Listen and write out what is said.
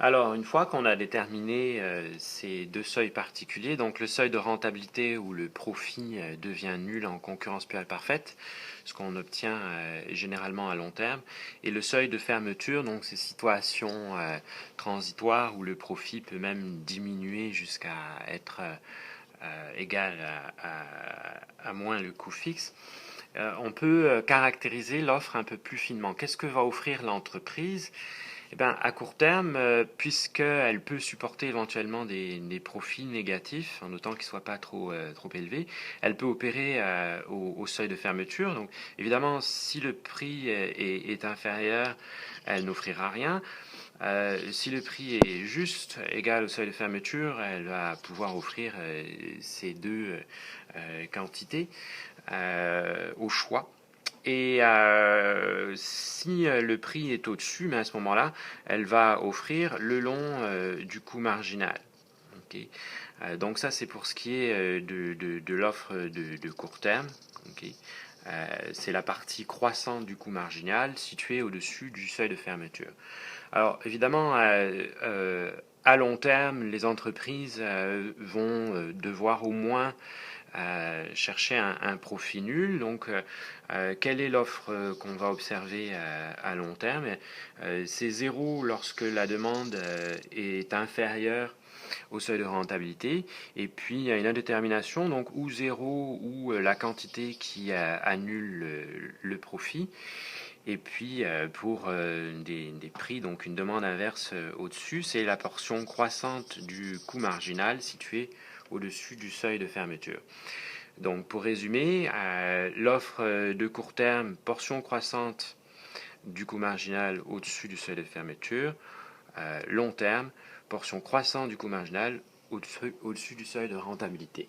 Alors, une fois qu'on a déterminé ces deux seuils particuliers, donc le seuil de rentabilité où le profit devient nul en concurrence plurale parfaite, ce qu'on obtient généralement à long terme, et le seuil de fermeture, donc ces situations transitoires où le profit peut même diminuer jusqu'à être égal à moins le coût fixe, on peut caractériser l'offre un peu plus finement. Qu'est-ce que va offrir l'entreprise? Eh bien, à court terme, puisqu'elle peut supporter éventuellement des profits négatifs, en autant qu'ils ne soient pas trop élevés, elle peut opérer au seuil de fermeture. Donc, évidemment, si le prix est inférieur, elle n'offrira rien. Si le prix est juste égal au seuil de fermeture, elle va pouvoir offrir ces deux quantités au choix. Et si le prix est au-dessus, mais à ce moment-là, elle va offrir le long du coût marginal. Okay. Donc ça, c'est pour ce qui est de l'offre de court terme. Okay. C'est la partie croissante du coût marginal située au-dessus du seuil de fermeture. Alors évidemment, à long terme, les entreprises vont devoir au moins chercher un profit nul. Donc, quelle est l'offre qu'on va observer à long terme? C'est zéro lorsque la demande est inférieure au seuil de rentabilité. Et puis, il y a une indétermination, donc ou zéro ou la quantité qui annule le profit. Et puis, pour des prix, donc une demande inverse au-dessus, c'est la portion croissante du coût marginal situé au-dessus du seuil de fermeture. Donc, pour résumer, l'offre de court terme, portion croissante du coût marginal au-dessus du seuil de fermeture. Long terme, portion croissante du coût marginal au-dessus du seuil de rentabilité.